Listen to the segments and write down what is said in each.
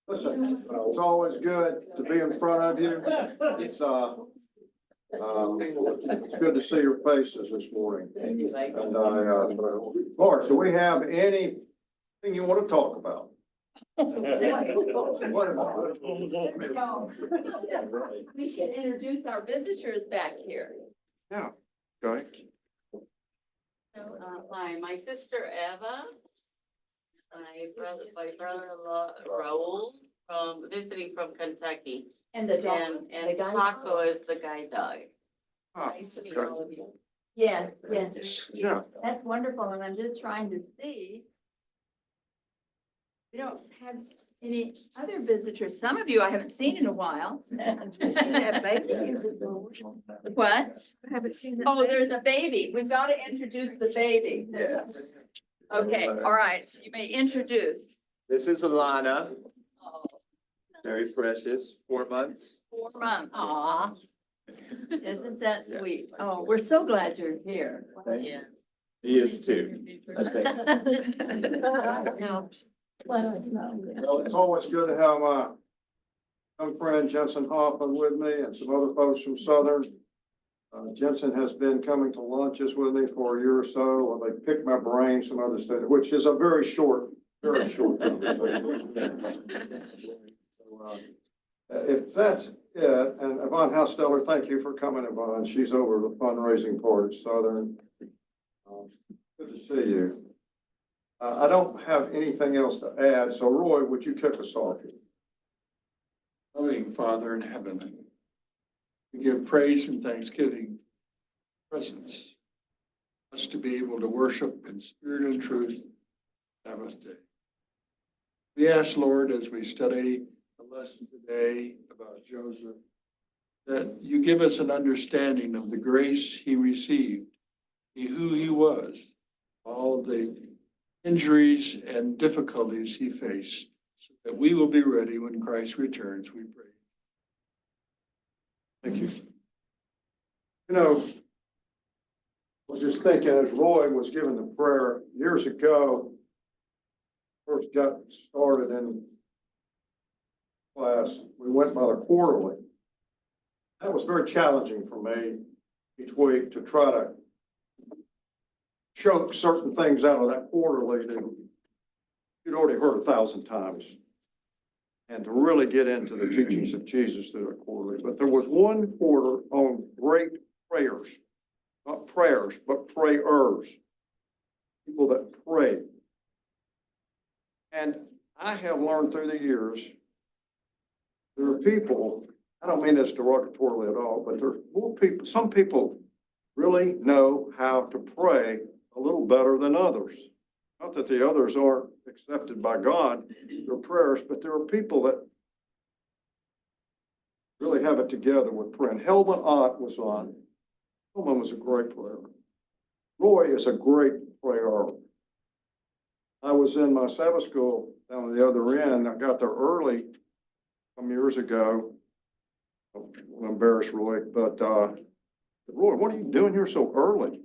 Listen, it's always good to be in front of you. It's good to see your faces this morning. And Lawrence, do we have anything you want to talk about? We should introduce our visitors back here. Yeah, okay. Hi, my sister Eva, my brother-in-law Raul, visiting from Kentucky, And the dog. and Paco is the guide dog. Ah, Nice to meet okay. all of you. Yes, yes, Yeah, that's wonderful, and I'm just trying to see. We don't have any other visitors. Some of you I haven't seen in a while. What? I haven't seen Oh, there's a baby. We've got to introduce the baby. yes. Okay, all right, so you may introduce. This is Alana, Oh, very precious, 4 months. 4 months. Aw. Isn't that sweet? Oh, we're so glad you're here. Yeah. He is too, I think. Let us know. Well, it's always good to have my young friend Jensen Hoffman with me and some other folks from Southern. Jensen has been coming to lunches with me for a year or so, or they pick my brain some other stuff, which is a very short conversation. So, if that's it, and Yvonne Housteller, thank you for coming, Yvonne. She's over the fundraising part at Southern. Good to see you. I don't have anything else to add, so Roy, would you kick us off? Loving Father in heaven, we give praise and thanksgiving, presence, us to be able to worship in spirit and truth Sabbath day. We ask, Lord, as we study the lesson today about Joseph, that you give us an understanding of the grace he received, who he was, all of the injuries and difficulties he faced, so that we will be ready when Christ returns, we pray. Thank you. You know, I was just thinking as Roy was given the prayer years ago, first got started in class, we went by the quarterly. That was very challenging for me each week to try to choke certain things out of that quarterly that you'd already heard 1,000 times. And to really get into the teachings of Jesus through the quarterly. But there was one quarter on great prayers, not prayers, but prayers. People that pray. And I have learned through the years, there are people, I don't mean this derogatorily at all, but there are more people, some people really know how to pray a little better than others. Not that the others aren't accepted by God, their prayers, but there are people that really have it together with prayer. And Helmut Ott was on. Helmut was a great prayer. Roy is a great prayer. I was in my Sabbath school down at the other end. I got there early some years ago. I'm embarrassed, Roy, but Roy, what are you doing here so early?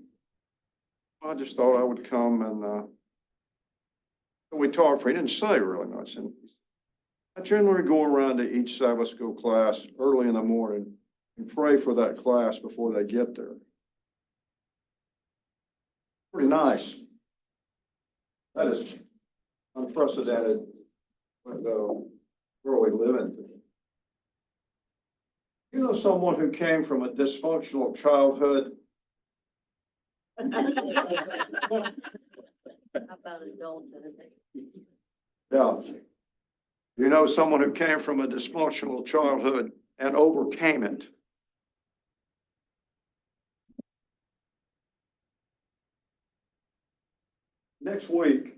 I just thought I would come and we talked for, he didn't say really much. And I generally go around to each Sabbath school class early in the morning and pray for that class before they get there. Pretty nice. That is unprecedented with where we live in. You know someone who came from a dysfunctional childhood? How about adulthood? Yeah. You know someone who came from a dysfunctional childhood and overcame it. Next week,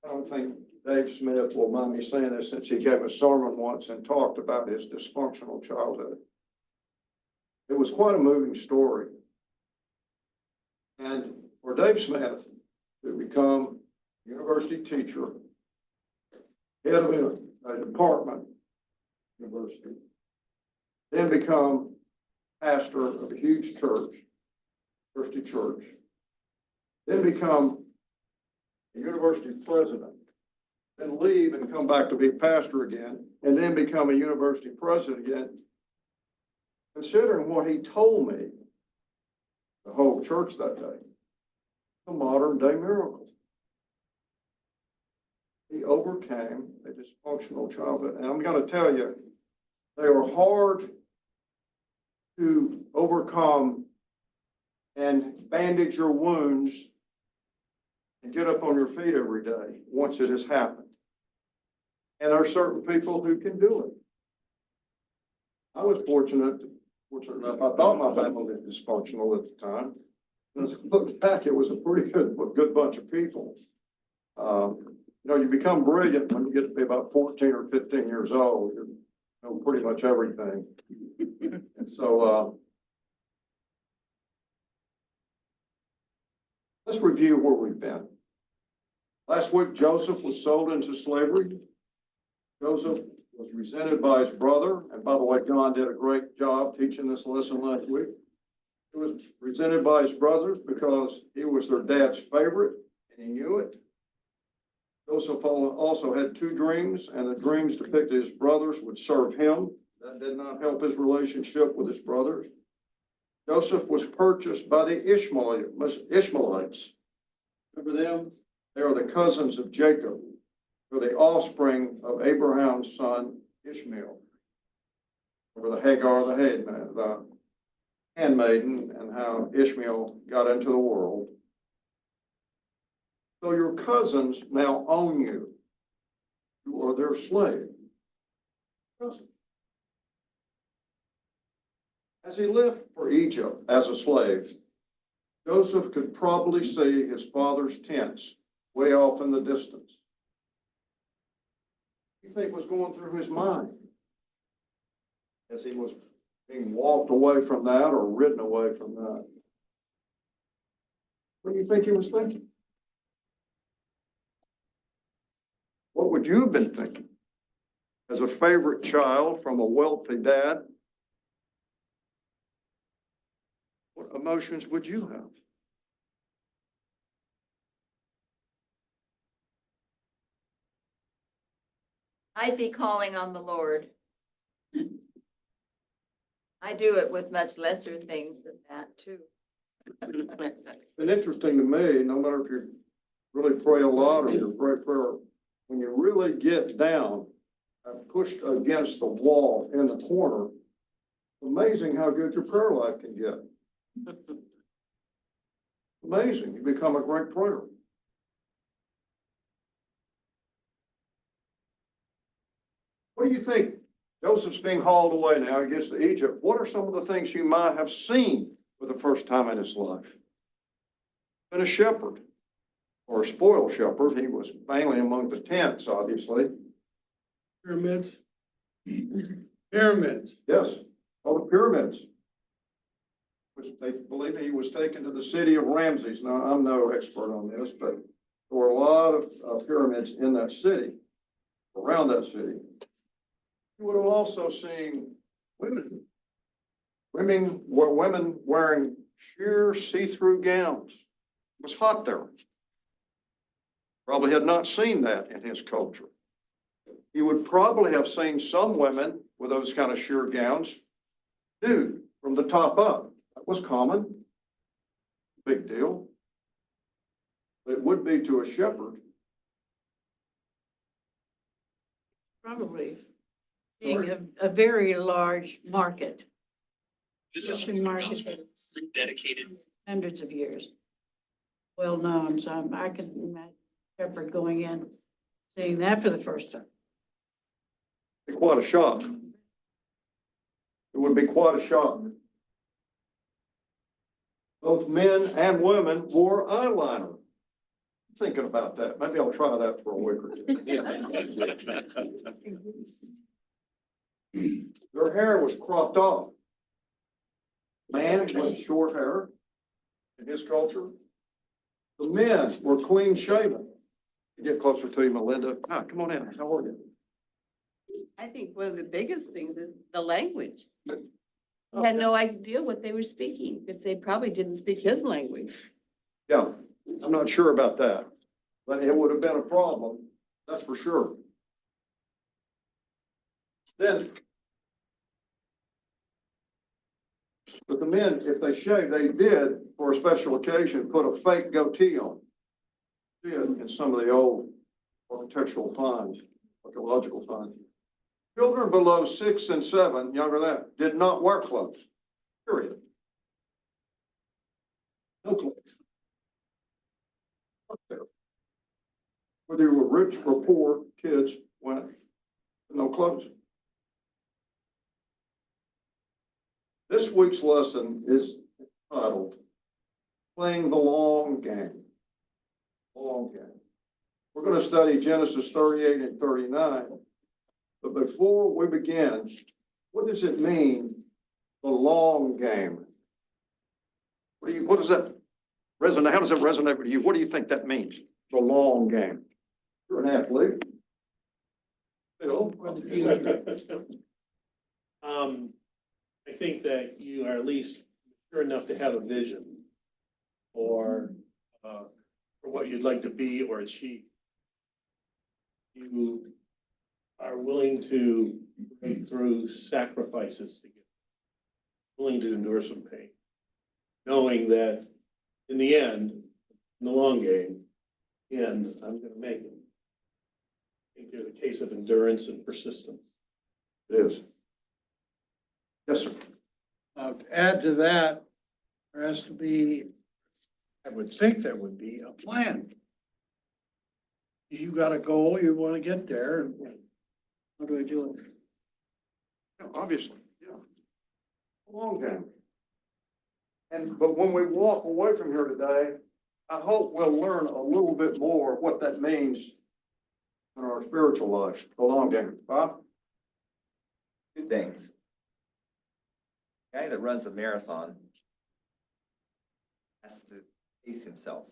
I don't think Dave Smith will mind me saying this since he gave a sermon once and talked about his dysfunctional childhood. It was quite a moving story. And for Dave Smith to become a university teacher, head of a department, university, then become pastor of a huge church, university church, then become a university president, then leave and come back to be pastor again, and then become a university president again. Considering what he told me, the whole church that day, a modern day miracle. He overcame a dysfunctional childhood. And I'm going to tell you, they are hard to overcome and bandage your wounds and get up on your feet every day once it has happened. And there are certain people who can do it. I was fortunate enough, I thought my family was dysfunctional at the time. As I look back, it was a pretty good bunch of people. You know, you become brilliant when you get to be about 14 or 15 years old. You know pretty much everything. And so, let's review where we've been. Last week, Joseph was sold into slavery. Joseph was resented by his brother. And by the way, John did a great job teaching this lesson last week. He was resented by his brothers because he was their dad's favorite and he knew it. Joseph also had two dreams, and the dreams depicted his brothers would serve him. That did not help his relationship with his brothers. Joseph was purchased by the Ishmaelites. Remember them? They are the cousins of Jacob. They're the offspring of Abraham's son Ishmael. Remember the Hagar, the handmaiden, and how Ishmael got into the world. So your cousins now own you. You are their slave. Cousins. As he left for Egypt as a slave, Joseph could probably see his father's tents way off in the distance. What do you think was going through his mind as he was being walked away from that or ridden away from that? What do you think he was thinking? What would you have been thinking as a favorite child from a wealthy dad? What emotions would you have? I'd be calling on the Lord. I do it with much lesser things than that too. It's been interesting to me, no matter if you really pray a lot or you pray prayer, when you really get down and pushed against the wall in the corner, it's amazing how good your prayer life can get. Amazing. You become a great prayer. What do you think? Joseph's being hauled away now. He gets to Egypt. What are some of the things you might have seen for the first time in his life? Been a shepherd, or a spoiled shepherd. He was mainly among the tents, obviously. Pyramids. Pyramids. Yes, all the pyramids. Which they believe he was taken to the city of Ramses. Now, I'm no expert on this, but there were a lot of pyramids in that city, around that city. You would have also seen women wearing sheer see-through gowns. It was hot there. Probably had not seen that in his culture. He would probably have seen some women with those kind of sheer gowns nude from the top up. That was common. Big deal. But it would be to a shepherd. Probably being a very large market. This is Shopping market, dedicated. hundreds of years. Well known, so I can imagine Shepherd going in, seeing that for the first time. Be quite a shock. It would be quite a shock. Both men and women wore eyeliner. Thinking about that. Maybe I'll try that for a week or two. Their hair was cropped off. Man with short hair in his culture. The men were clean shaven. Get closer to you, Melinda. Ah, come on in. How are you? I think one of the biggest things is the language. He had no idea what they were speaking because they probably didn't speak his language. Yeah, I'm not sure about that, but it would have been a problem, that's for sure. Then, but the men, if they shave, they did, for a special occasion, put a fake goatee on. See it in some of the old architectural finds, archaeological finds. Children below 6 and 7, younger than that, did not wear clothes, period. No clothes. Up there. Whether you were rich or poor, kids went with no clothes. This week's lesson is titled Playing the Long Game. Long game. We're going to study Genesis 38 and 39. But before we begin, what does it mean, the long game? What does that resonate? How does it resonate with you? What do you think that means, the long game? You're an athlete. Phil? I think that you are at least mature enough to have a vision for what you'd like to be or achieve. You are willing to break through sacrifices to get, willing to endure some pain, knowing that in the end, in the long game, I'm going to make it. I think there's a case of endurance and persistence. It is. Yes, sir. To add to that, there has to be, I would think there would be a plan. You got a goal, you want to get there, and how do I do it? Yeah, obviously, yeah. Long game. But when we walk away from here today, I hope we'll learn a little bit more of what that means in our spiritual life, the long game. Bob? Two things. Guy that runs a marathon has to pace himself.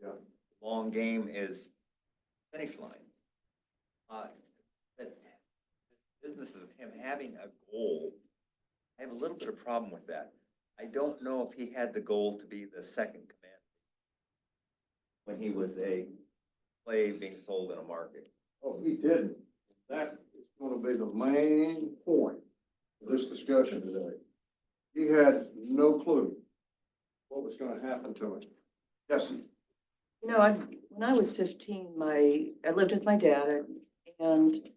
Yeah. Long game is finish line. But business of him having a goal, I have a little bit of problem with that. I don't know if he had the goal to be the second commander when he was a slave being sold in a market. Oh, he didn't. That is going to be the main point of this discussion today. He had no clue what was going to happen to him. Yes. You know, when I was 15, I lived with my dad and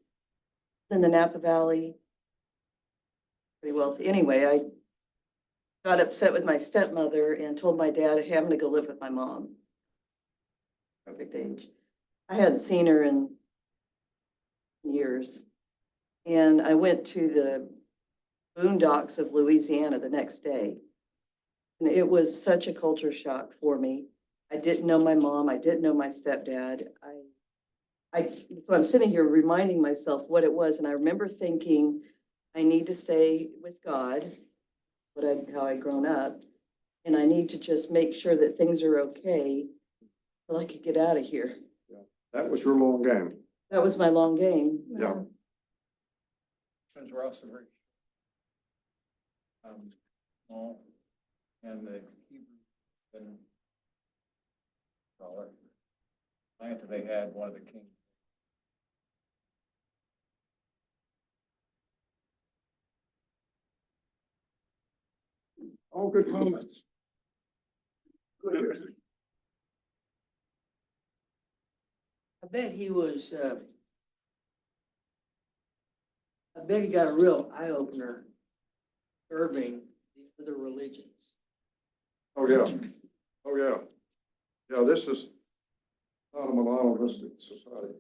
in the Napa Valley, pretty wealthy. Anyway, I got upset with my stepmother and told my dad, hey, I'm gonna go live with my mom. Perfect age. I hadn't seen her in years. And I went to the boondocks of Louisiana the next day. And it was such a culture shock for me. I didn't know my mom. I didn't know my stepdad. So I'm sitting here reminding myself what it was. And I remember thinking, I need to stay with God, how I'd grown up. And I need to just make sure that things are okay till I could get out of here. That was your long game. That was my long game. Yeah. Friends were also very small, and the Hebrew and Atlanta, they had one of the kings. All good comments. I bet he was, I bet he got a real eye opener serving the other religions. Oh, yeah. Oh, yeah. Yeah, this is not a monopolistic society.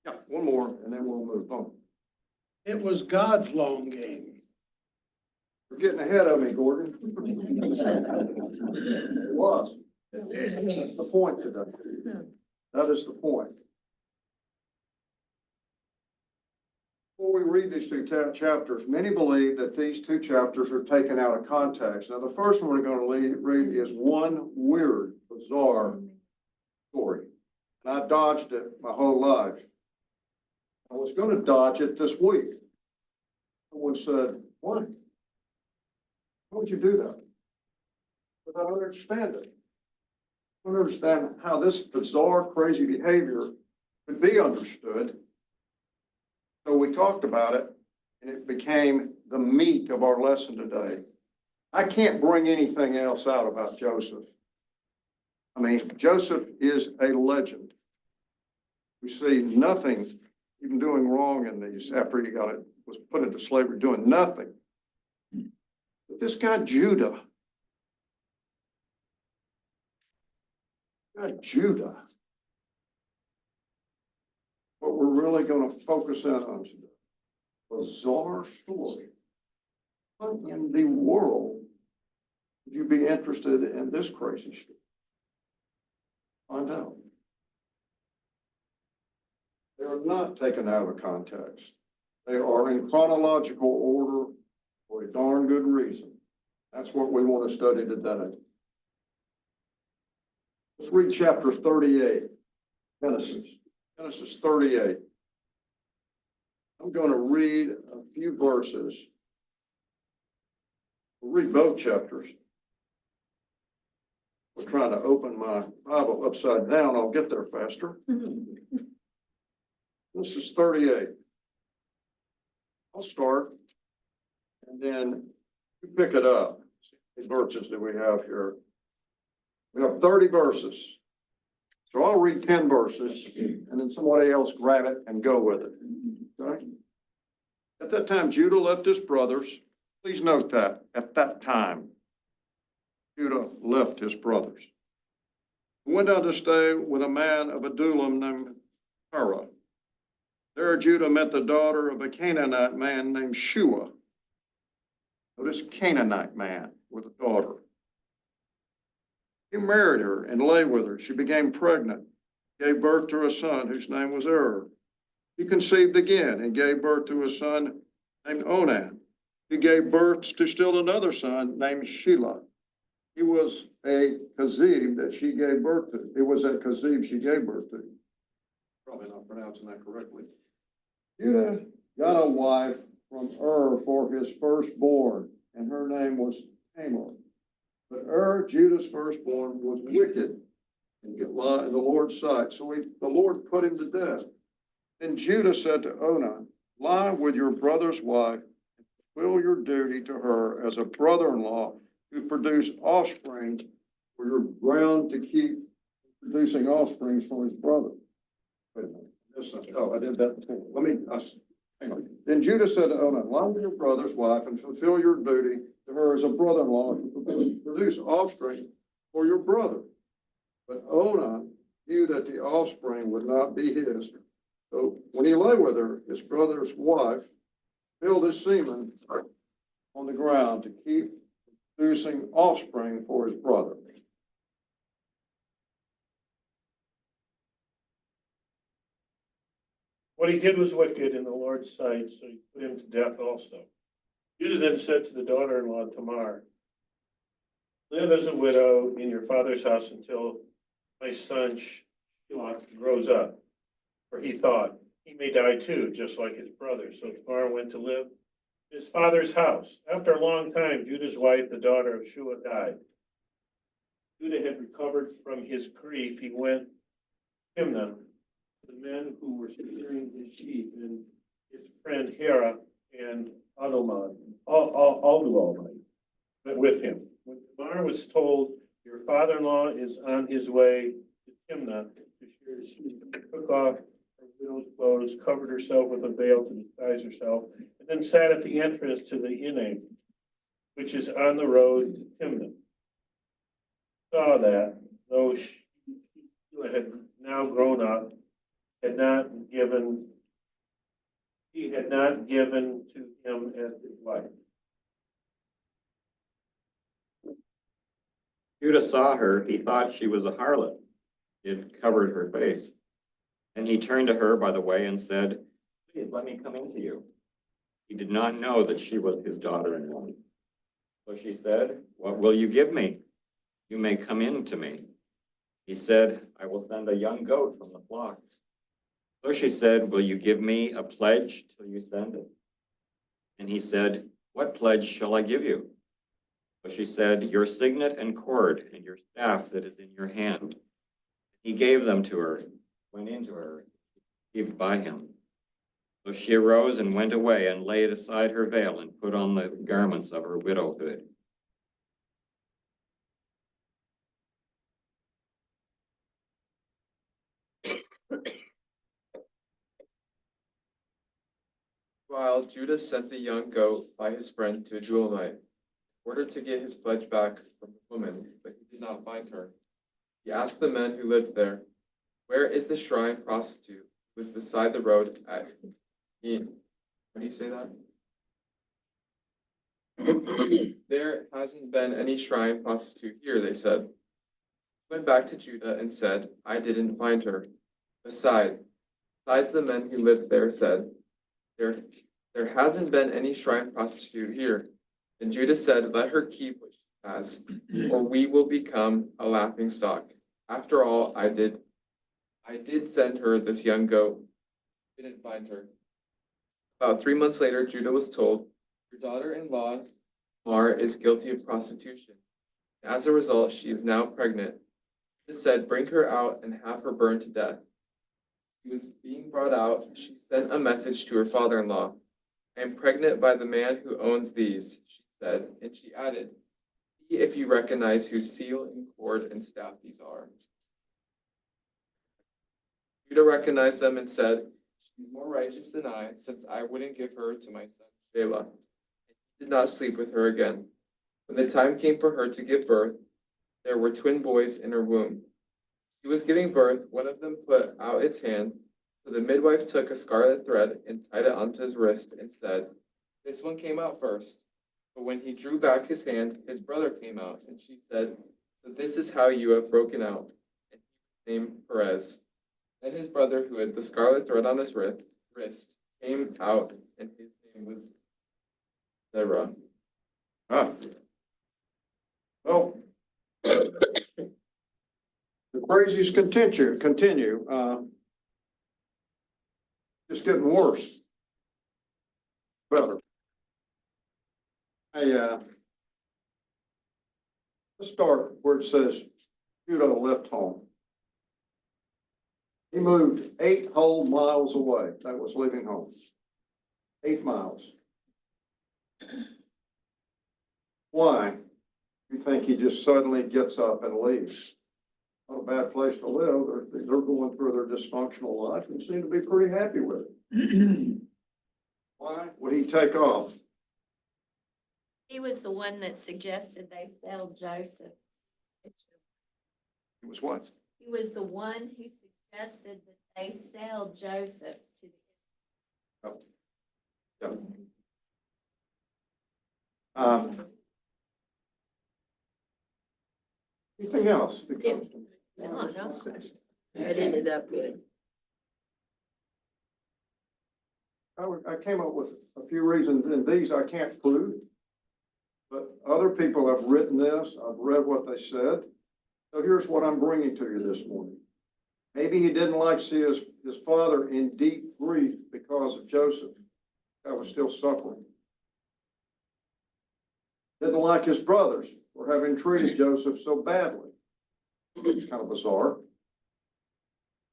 Yeah, one more and then we'll move on. It was God's long game. You're getting ahead of me, Gordon. It was. That's the point today. That is the point. Before we read these two chapters, many believe that these two chapters are taken out of context. Now, the first one we're going to read is one weird, bizarre story. And I dodged it my whole life. I was going to dodge it this week. Someone said, "What? Why would you do that? But I don't understand it. I don't understand how this bizarre, crazy behavior could be understood. So we talked about it, and it became the meat of our lesson today. I can't bring anything else out about Joseph. I mean, Joseph is a legend. We see nothing even doing wrong in these after he was put into slavery, doing nothing. But this guy Judah, what we're really going to focus in on today, bizarre story. What in the world would you be interested in this crazy story? Find out. They are not taken out of context. They are in chronological order for a darn good reason. That's what we want to study today. Let's read chapter 38, Genesis 38. I'm going to read a few verses. We'll read both chapters. We're trying to open my Bible upside down. I'll get there faster. This is 38. I'll start, and then you pick it up. How many verses do we have here? We have 30 verses. So I'll read 10 verses, and then somebody else grab it and go with it. Okay? At that time, Judah left his brothers. Please note that. At that time, Judah left his brothers. He went down to stay with a man of Adullam named Hira. There Judah met the daughter of a Canaanite man named Shua. Notice Canaanite man with a daughter. He married her and lay with her. She became pregnant, gave birth to a son whose name was He conceived again and gave birth to a son named Onan. He gave birth to still another son named Shelah. He was a Kazib that she gave birth to. It was a Kazib she gave birth to. Probably not pronouncing that correctly. Judah got a wife from for his firstborn, and her name was Tamar. But Judah's firstborn, was wicked in the Lord's sight, so the Lord put him to death. Then Judah said to Onan, lie with your brother's wife, and fulfill your duty to her as a brother-in-law to produce offspring for your ground to keep producing offspring for his brother. Wait a minute. Oh, I did that before. Hang on. Then Judah said to Onan, lie with your brother's wife and fulfill your duty to her as a brother-in-law to produce offspring for your brother. But Onan knew that the offspring would not be his. So when he lay with her, his brother's wife filled his semen on the ground to keep producing offspring for his brother. What he did was wicked in the Lord's sight, so he put him to death also. Judah then said to the daughter-in-law Tamar, live as a widow in your father's house until my son Shelah grows up. For he thought, he may die too, just like his brother. So Tamar went to live in his father's house. After a long time, Judah's wife, the daughter of Shua, died. Judah had recovered from his grief. He went to Timnah, the men who were shearing his sheep, and his friend Hira and Adulam went with him. When Tamar was told, your father-in-law is on his way to Timnah to shear his sheep, she took off her widow's clothes, covered herself with a veil to disguise herself, and then sat at the entrance to the Enaim, which is on the road to Timnah. Saw that, though she had now grown up, he had not given to him as his wife. Judah saw her, he thought she was a harlot. She had covered her face. And he turned to her by the way and said, please let me come into you. He did not know that she was his daughter-in-law. So she said, what will you give me? You may come in to me. He said, I will send a young goat from the flock. So she said, will you give me a pledge till you send it? And he said, what pledge shall I give you? So she said, "Your signet and cord and your staff that is in your hand." He gave them to her, went into her, received by him. So she arose and went away and laid aside her veil and put on the garments of her widowhood. While Judah sent the young goat by his friend to a jewel night, in order to get his pledge back from the woman, but he did not find her. He asked the men who lived there, "Where is the shrine prostitute who was beside the road at En?" How do you say that? "There hasn't been any shrine prostitute here," they said. He went back to Judah and said, "I didn't find her." Besides, the men who lived there said, There hasn't been any shrine prostitute here." And Judah said, "Let her keep what she has, or we will become a laughing stock. After all, I did send her this young goat. Didn't find her." About 3 months later, Judah was told, "Your daughter-in-law, Tamar, is guilty of prostitution. As a result, she is now pregnant." Judah said, "Bring her out and have her burned to death." She was being brought out. She sent a message to her father-in-law. "I am pregnant by the man who owns these," she said, and she added, "See if you recognize whose seal and cord and staff these are." Judah recognized them and said, "She's more righteous than I, since I wouldn't give her to my son Shelah." And he did not sleep with her again. When the time came for her to give birth, there were twin boys in her womb. She was giving birth, one of them put out its hand, so the midwife took a scarlet thread and tied it onto his wrist and said, "This one came out first." But when he drew back his hand, his brother came out, and she said, "So this is how you have broken out." And he was named Perez. Then his brother, who had the scarlet thread on his wrist, came out, and his name was Zerah. Well, the crazies continue, just getting worse. Better. Let's start where it says Judah left home. He moved 8 whole miles away. That was leaving home. 8 miles. Why? You think he just suddenly gets up and leaves? Not a bad place to live. They're going through their dysfunctional life and seem to be pretty happy with it. Why would he take off? He was the one that suggested they sell Joseph. He was what? He was the one who suggested that they sell Joseph to the. Oh. Yeah. Anything else? No. It ended up good. I came up with a few reasons, and these I can't prove. But other people have written this. I've read what they said. So here's what I'm bringing to you this morning. Maybe he didn't like to see his father in deep grief because of Joseph. That was still suffering. Didn't like his brothers for having treated Joseph so badly. It's kind of bizarre.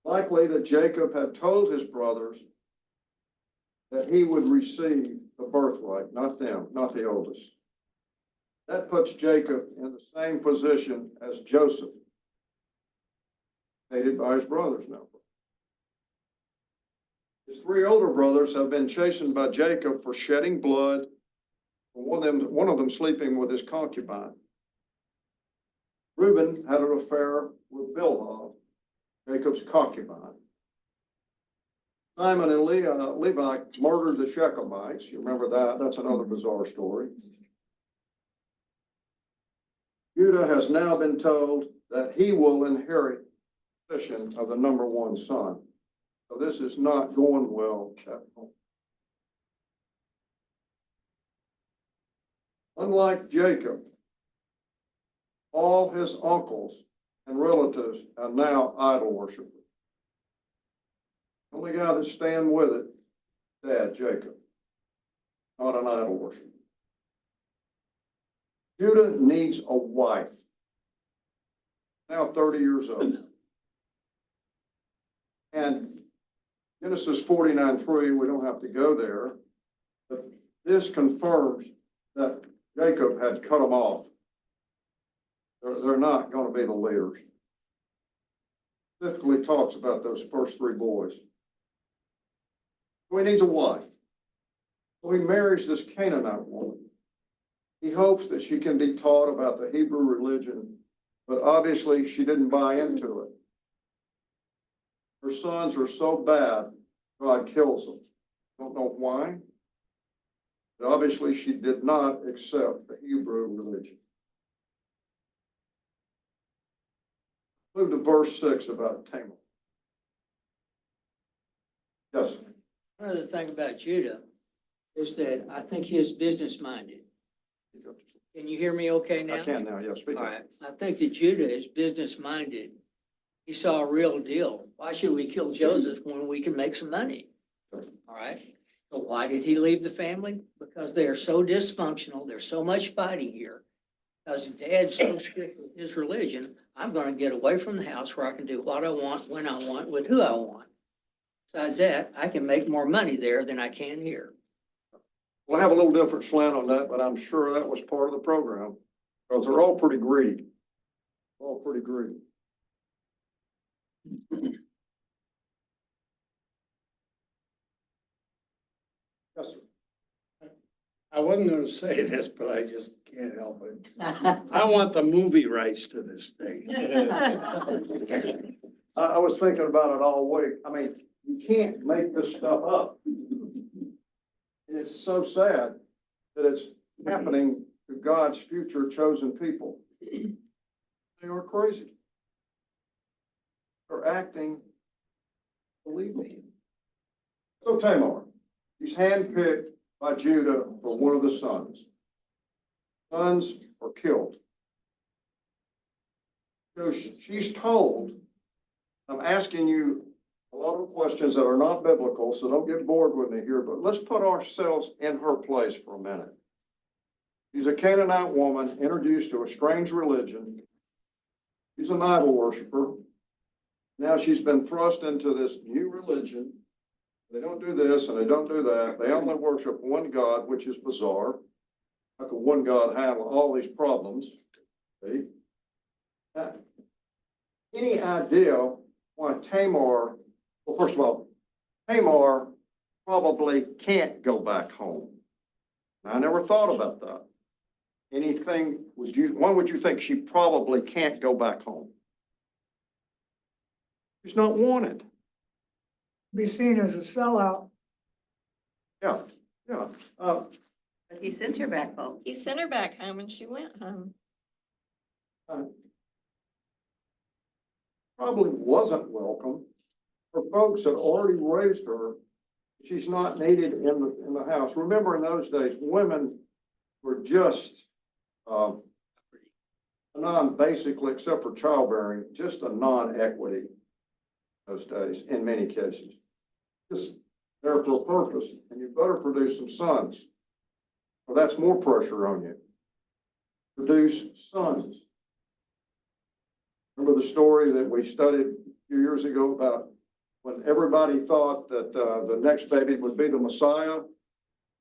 Likely that Jacob had told his brothers that he would receive the birthright, not them, not the oldest. That puts Jacob in the same position as Joseph, hated by his brothers now. His 3 older brothers have been chastened by Jacob for shedding blood, one of them sleeping with his concubine. Reuben had an affair with Bilhah, Jacob's concubine. Simon and Levi murdered the Shechemites. You remember that? That's another bizarre story. Judah has now been told that he will inherit the position of the number 1 son. So this is not going well at home. Unlike Jacob, all his uncles and relatives are now idol worshipers. The only guy that's staying with it, Dad, Jacob, not an idol worshiper. Judah needs a wife. Now 30 years old. And Genesis 49:3, we don't have to go there, but this confirms that Jacob had cut them off. They're not going to be the leaders. Specifically talks about those first three boys. So he needs a wife. So he marries this Canaanite woman. He hopes that she can be taught about the Hebrew religion, but obviously she didn't buy into it. Her sons are so bad, God kills them. Don't know why. But obviously she did not accept the Hebrew religion. Move to verse 6 about Tamar. Yes. Another thing about Judah is that I think he is business minded. Can you hear me okay now? I can now, yes. Speak All up. right, I think that Judah is business minded. He saw a real deal. Why should we kill Joseph when we can make some money? All right, so why did he leave the family? Because they are so dysfunctional, there's so much fighting here. Because dad's so strict with his religion, I'm gonna get away from the house where I can do what I want, when I want, with who I want. Besides that, I can make more money there than I can here. Well, I have a little different slant on that, but I'm sure that was part of the program, because they're all pretty greedy. All pretty greedy. Yes, sir. I wasn't gonna say this, but I just can't help it. I want the movie rights to this thing. I was thinking about it all week. I mean, you can't make this stuff up. And it's so sad that it's happening to God's future chosen people. They are crazy. They're acting illegally. So Tamar, she's handpicked by Judah for one of the sons. Sons are killed. So she's told, I'm asking you a lot of questions that are not biblical, so don't get bored with me here, but let's put ourselves in her place for a minute. She's a Canaanite woman introduced to a strange religion. She's an idol worshiper. Now she's been thrust into this new religion. They don't do this and they don't do that. They only worship one God, which is bizarre. How can one God handle all these problems? See? Now, any idea why Tamar, well, first of all, Tamar probably can't go back home. Now, I never thought about that. Why would you think she probably can't go back home? She's not wanted. Be seen as a sellout. Yeah, yeah. But he sent her back home. He sent her back home and she went home. Probably wasn't welcome. Her folks had already raised her. She's not needed in the house. Remember, in those days, women were just basically, except for childbearing, just a non-equity those days in many cases. Just there for a purpose, and you better produce some sons. Well, that's more pressure on you. Produce sons. Remember the story that we studied a few years ago about when everybody thought that the next baby would be the Messiah?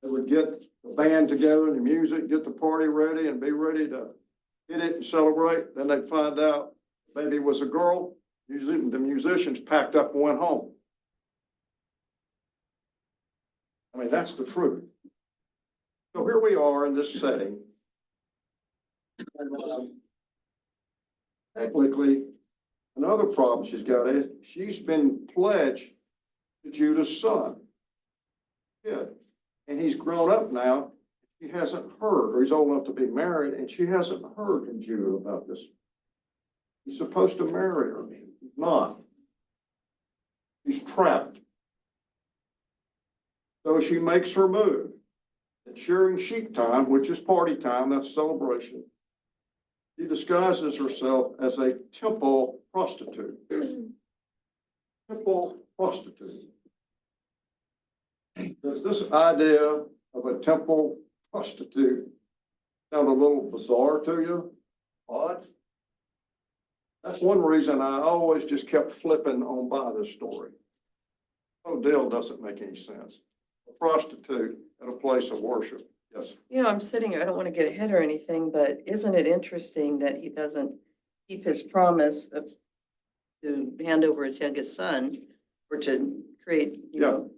They would get the band together and the music, get the party ready and be ready to hit it and celebrate. Then they'd find out the baby was a girl. Usually the musicians packed up and went home. I mean, that's the truth. So here we are in this setting. And, technically, another problem she's got is she's been pledged to Judah's son. Yeah. And he's grown up now. She hasn't heard, or he's old enough to be married, and she hasn't heard from Judah about this. He's supposed to marry her. He's not. She's trapped. So she makes her move. And during sheep time, which is party time, that's celebration, she disguises herself as a temple prostitute. Temple prostitute. Does this idea of a temple prostitute sound a little bizarre to you? Odd? That's one reason I always just kept flipping on by this story. Oh, deal doesn't make any sense. A prostitute at a place of worship, yes. You know, I'm sitting here, I don't want to get ahead or anything, but isn't it interesting that he doesn't keep his promise of to hand over his youngest son or to create, you Yeah. know,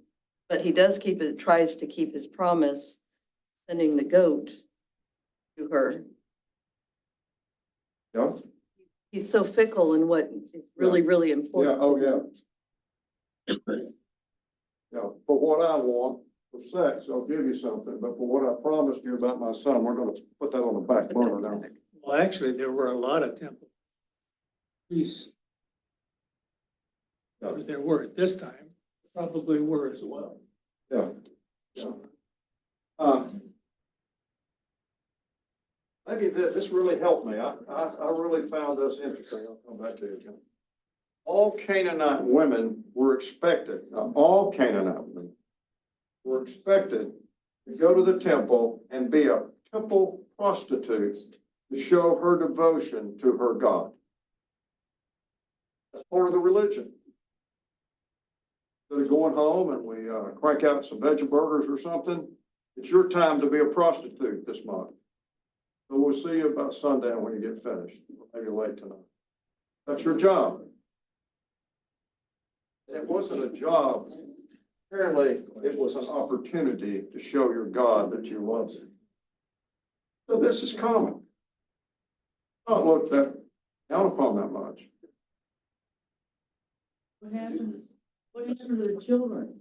but he does keep it, tries to keep his promise, sending the goat to her. Yeah, He's so fickle in what is really, really yeah, important. oh, yeah. Yeah, for what I want, for sex, I'll give you something, but for what I promised you about my son, we're gonna put that on the back burner now. Well, actually, there were a lot of temple priests. Yeah. There were at this time, probably were as well. Yeah. Yeah. Maybe this really helped me. I really found this interesting. I'll come back to it again. All Canaanite women were expected, all Canaanite women were expected to go to the temple and be a temple prostitute to show her devotion to her God. That's part of the religion. Instead of going home and we crank out some veggie burgers or something, it's your time to be a prostitute this month. So we'll see you about sundown when you get finished, or maybe late tonight. That's your job. It wasn't a job. Apparently, it was an opportunity to show your God that you love him. So this is common. Not looked at down upon that much. What happened to the children?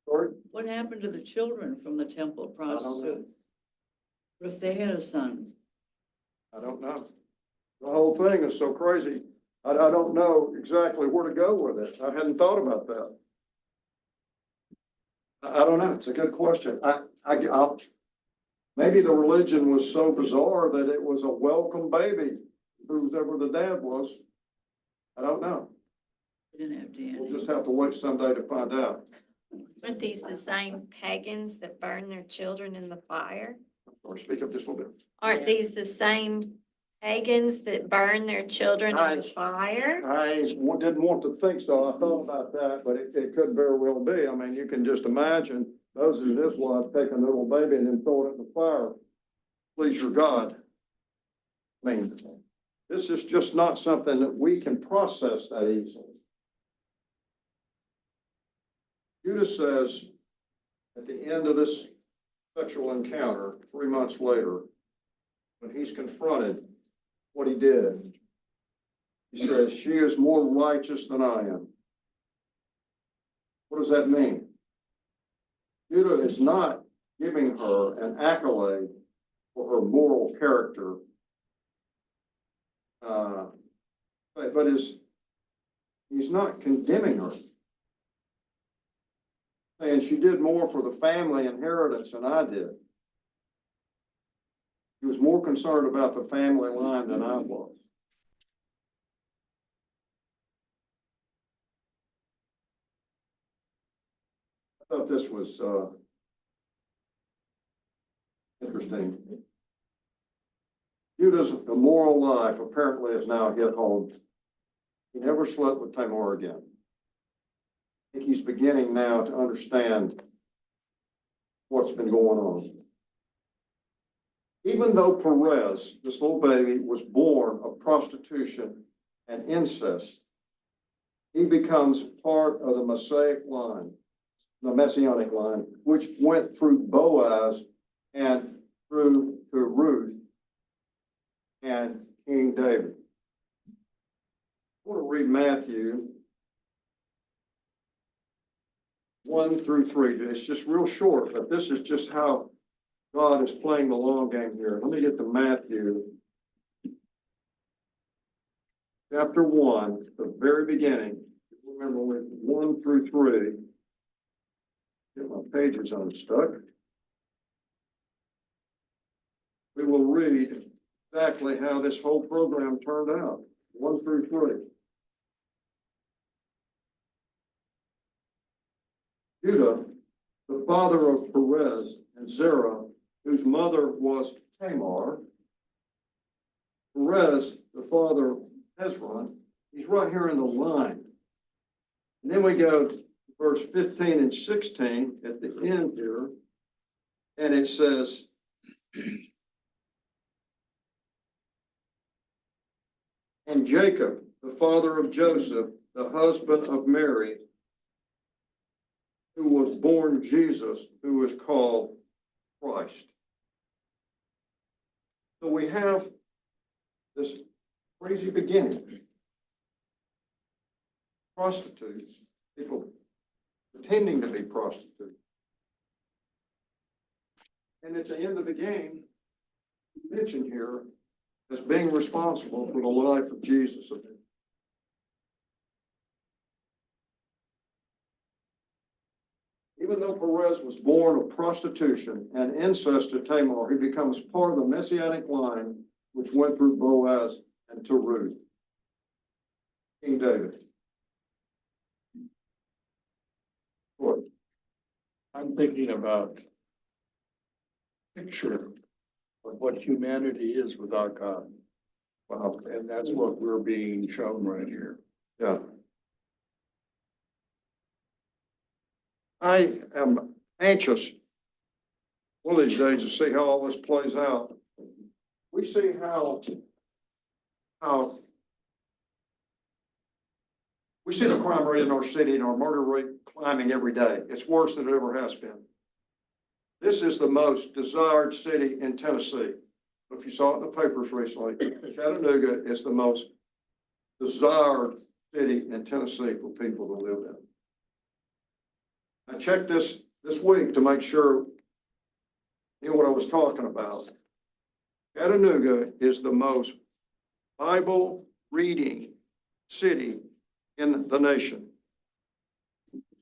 Sorry? What happened to the children from the temple I don't know. prostitute? What if they had a son? I don't know. The whole thing is so crazy. I don't know exactly where to go with it. I hadn't thought about that. I don't know. It's a good question. Maybe the religion was so bizarre that it was a welcome baby, whoever the dad was. I don't know. They didn't have We'll DNA. just have to wait someday to find out. Aren't these the same pagans that burn their children in the fire? Or speak up just a little bit. Aren't these the same pagans that burn their children in the fire? I didn't want to think so. I thought about that, but it could very well be. I mean, you can just imagine Moses and his wife taking a little baby and then throwing it in the fire. Please your God. I mean, this is just not something that we can process that easily. Judah says at the end of this sexual encounter, 3 months later, when he's confronted what he did, he says, she is more righteous than I am. What does that mean? Judah is not giving her an accolade for her moral character, but he's not condemning her. Saying she did more for the family inheritance than I did. He was more concerned about the family line than I was. I thought this was interesting. Judah's immoral life apparently has now hit home. He never slept with Tamar again. I think he's beginning now to understand what's been going on. Even though Perez, this little baby, was born of prostitution and incest, he becomes part of the Messianic line, which went through Boaz and through to Ruth and King David. I want to read Matthew 1-3. It's just real short, but this is just how God is playing the long game here. Let me get to Matthew. Chapter 1, the very beginning. Remember, 1-3. Get my pages unstuck. We will read exactly how this whole program turned out. 1-3. Judah, the father of Perez and Zerah, whose mother was Tamar. Perez, the father of Hezron, he's right here in the line. And then we go to verse 15 and 16 at the end here, and it says, and Jacob, the father of Joseph, the husband of Mary, who was born Jesus, who is called Christ. So we have this crazy beginning. Prostitutes, people pretending to be prostitutes. And at the end of the game, mentioned here as being responsible for the life of Jesus. Even though Perez was born of prostitution and incest to Tamar, he becomes part of the messianic line which went through Boaz and to Ruth. King David. Lord. I'm thinking about picture of what humanity is without God. Wow, and that's what we're being shown right here. Yeah. I am anxious one of these days to see how all this plays out. We see how we see the crime rate in our city and our murder rate climbing every day. It's worse than it ever has been. This is the most desired city in Tennessee. If you saw it in the papers recently, Chattanooga is the most desired city in Tennessee for people to live in. I checked this week to make sure you know what I was talking about. Chattanooga is the most Bible reading city in the nation.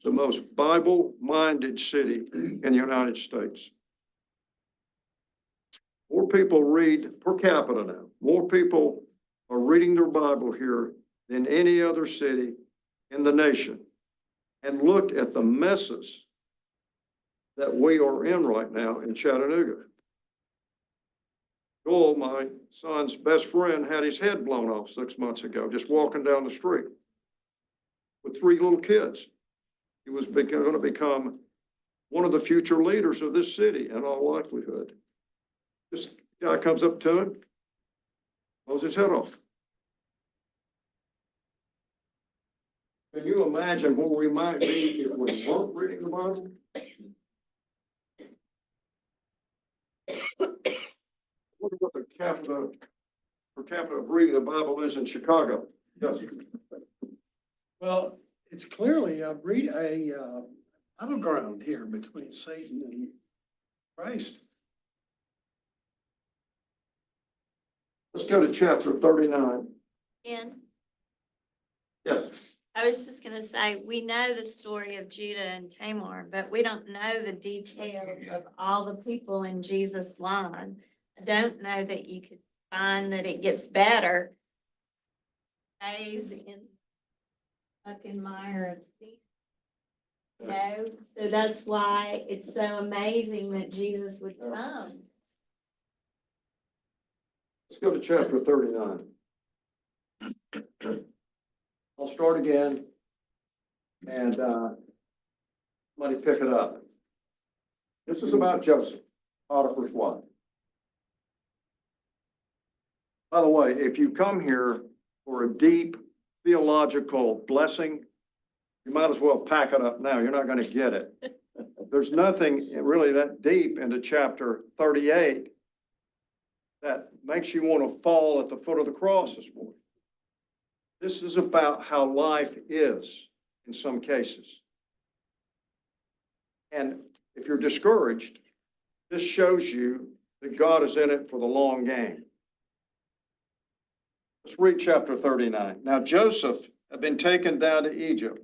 The most Bible-minded city in the United States. More people read per capita now. More people are reading their Bible here than any other city in the nation. And look at the messes that we are in right now in Chattanooga. Joel, my son's best friend, had his head blown off 6 months ago, just walking down the street with 3 little kids. He was going to become one of the future leaders of this city in all likelihood. This guy comes up to him, blows his head off. Can you imagine where we might be if we weren't reading the Bible? Wonder what the per capita of reading the Bible is in Chicago. Yes. Well, it's clearly a battleground here between Satan and Christ. Let's go to chapter 39. And Yes. I was just gonna say, we know the story of Judah and Tamar, but we don't know the details of all the people in Jesus' line. I don't know that you could find that it gets better. Days in fucking Meyer of Steve. You know, so that's why it's so amazing that Jesus would come. Let's go to chapter 39. I'll start again and somebody pick it up. This is about Joseph, Potiphar's wife. By the way, if you come here for a deep theological blessing, you might as well pack it up now. You're not going to get it. There's nothing really that deep into chapter 38 that makes you want to fall at the foot of the cross this morning. This is about how life is in some cases. And if you're discouraged, this shows you that God is in it for the long game. Let's read chapter 39. Now Joseph had been taken down to Egypt.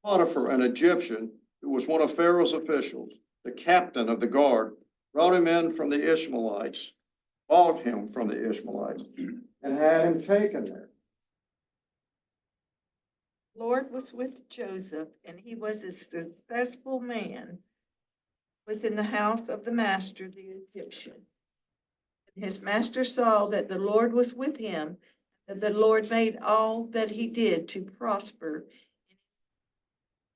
Potiphar, an Egyptian, who was one of Pharaoh's officials, the captain of the guard, brought him in from the Ishmaelites, bought him from the Ishmaelites, and had him taken there. Lord was with Joseph, and he was a successful man, was in the house of the master, the Egyptian. His master saw that the Lord was with him, that the Lord made all that he did to prosper.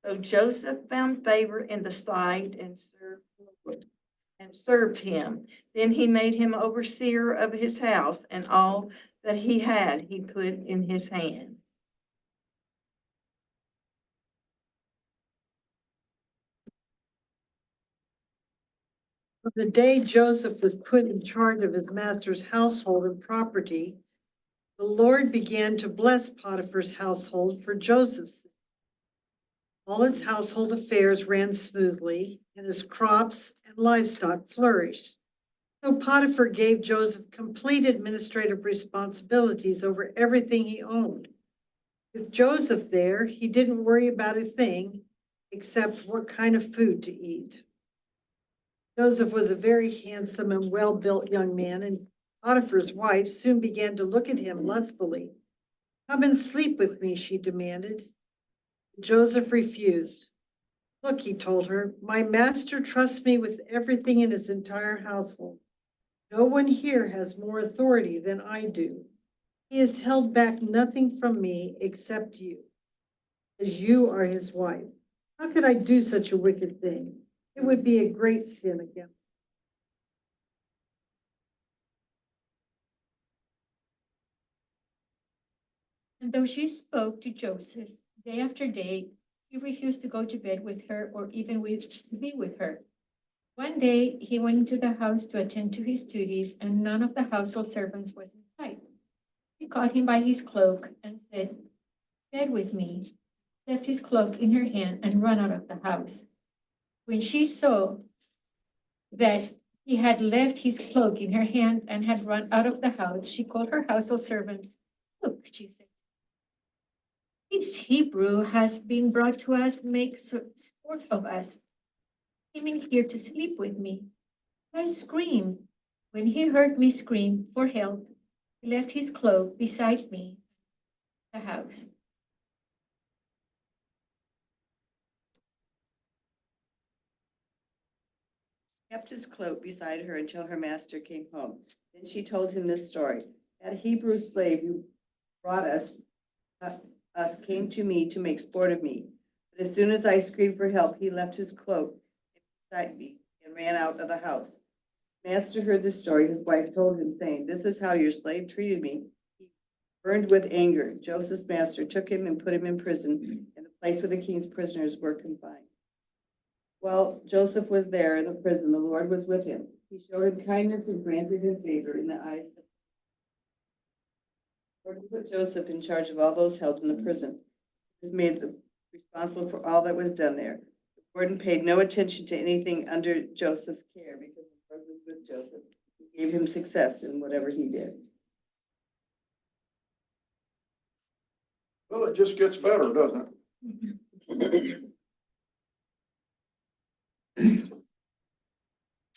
So Joseph found favor in the sight and served him. Then he made him overseer of his house, and all that he had he put in his hand. From the day Joseph was put in charge of his master's household and property, the Lord began to bless Potiphar's household for Joseph's sake. All his household affairs ran smoothly, and his crops and livestock flourished. So Potiphar gave Joseph complete administrative responsibilities over everything he owned. With Joseph there, he didn't worry about a thing except what kind of food to eat. Joseph was a very handsome and well-built young man, and Potiphar's wife soon began to look at him lustfully. "Come and sleep with me," she demanded. Joseph refused. "Look," he told her, "my master trusts me with everything in his entire household. No one here has more authority than I do. He has held back nothing from me except you, as you are his wife. How could I do such a wicked thing? It would be a great sin against." And though she spoke to Joseph day after day, he refused to go to bed with her or even be with her. One day, he went into the house to attend to his duties, and none of the household servants was in sight. She caught him by his cloak and said, "Bed with me," left his cloak in her hand and ran out of the house. When she saw that he had left his cloak in her hand and had run out of the house, she called her household servants. "Look," she said, "this Hebrew has been brought to us, make sport of us, coming here to sleep with me." I screamed. When he heard me scream for help, he left his cloak beside me in the house. Kept his cloak beside her until her master came home. Then she told him this story. "That Hebrew slave who brought us came to me to make sport of me. But as soon as I screamed for help, he left his cloak beside me and ran out of the house." Master heard the story. His wife told him, saying, "This is how your slave treated me." He burned with anger. Joseph's master took him and put him in prison, in the place where the king's prisoners were confined. While Joseph was there in the prison, the Lord was with him. He showed him kindness and granted him favor in the eyes of the Lord. Put Joseph in charge of all those held in the prison. He was made responsible for all that was done there. The warden paid no attention to anything under Joseph's care because the Lord was with Joseph. He gave him success in whatever he did. Well, it just gets better, doesn't it?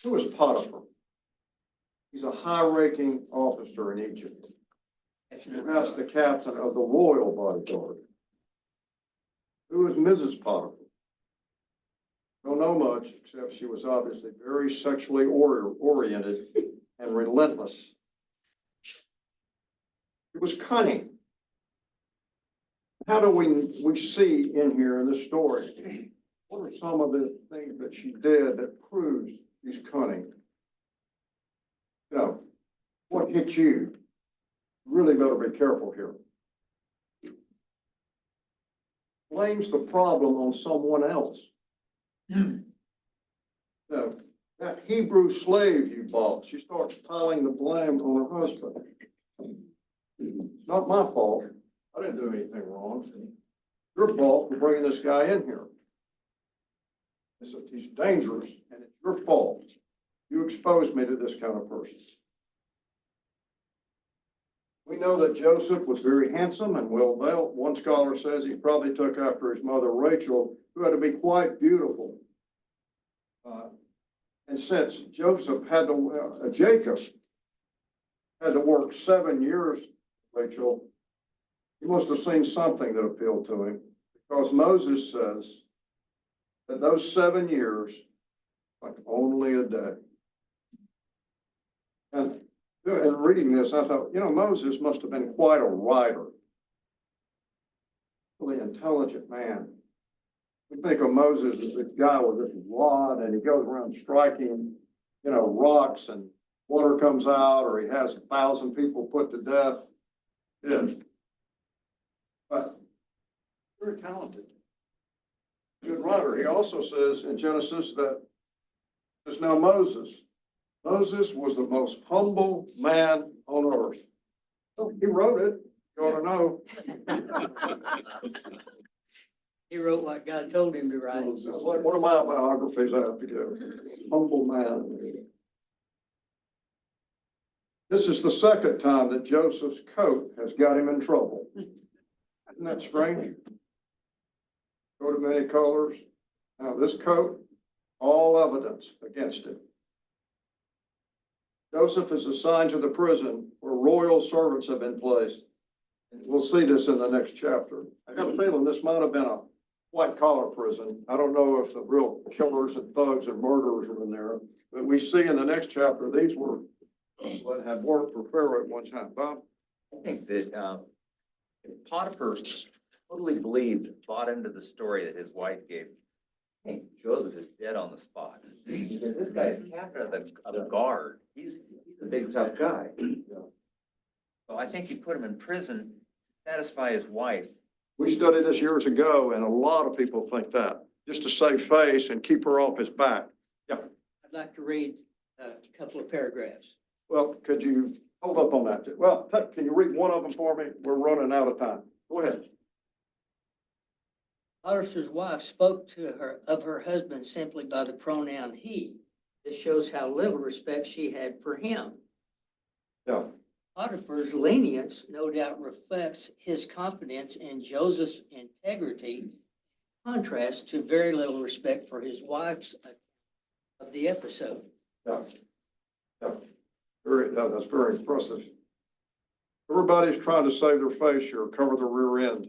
Who is Potiphar? He's a high-ranking officer in Egypt. Perhaps the captain of the royal bodyguard. Who is Mrs. Potiphar? Don't know much, except she was obviously very sexually oriented and relentless. It was cunning. How do we see in here in this story? What are some of the things that she did that proves she's cunning? You know, what hit you? Really better be careful here. Blames the problem on someone else. No, that Hebrew slave you bought, she starts piling the blame on her husband. Not my fault. I didn't do anything wrong. Your fault for bringing this guy in here. He's dangerous, and it's your fault. You exposed me to this kind of person. We know that Joseph was very handsome and well built. One scholar says he probably took after his mother Rachel, who had to be quite beautiful. And since Joseph had to, Jacob had to work 7 years, Rachel, he must have seen something that appealed to him, because Moses says that those 7 years, like only a day. And In reading this, I thought, Moses must have been quite a writer. Really intelligent man. We think of Moses as the guy with this rod and he goes around striking, rocks and water comes out, or he has 1,000 people put to death. Yeah. But very talented. Good writer. He also says in Genesis that there's now Moses. Moses was the most humble man on earth. He wrote it. You ought to know. He wrote what God told him to write. It's like one of my biographies I have to do. Humble man. This is the second time that Joseph's coat has got him in trouble. Isn't that strange? Coat of many colors. Now this coat, all evidence against him. Joseph is assigned to the prison where royal servants have been placed. And we'll see this in the next chapter. I got a feeling this might have been a white collar prison. I don't know if the real killers and thugs and murderers are in there, but we see in the next chapter, these were what had worked for Pharaoh at one time. Bob? I think that Potiphar totally bought into the story that his wife gave. I think Joseph is dead on the spot because this guy is captain of the guard. He's a big tough guy. So I think he put him in prison to satisfy his wife. We studied this years ago, and a lot of people think that, just to save face and keep her off his back. Yeah. I'd like to read a couple of paragraphs. Well, could you hold up on that? Well, can you read one of them for me? We're running out of time. Go ahead. Potiphar's wife spoke to her of her husband simply by the pronoun he. This shows how little respect she had for him. Yeah. Potiphar's lenience no doubt reflects his confidence in Joseph's integrity, in contrast to very little respect for his wife's of the episode. Yeah. Yeah. That's very impressive. Everybody's trying to save their face here, cover their rear end.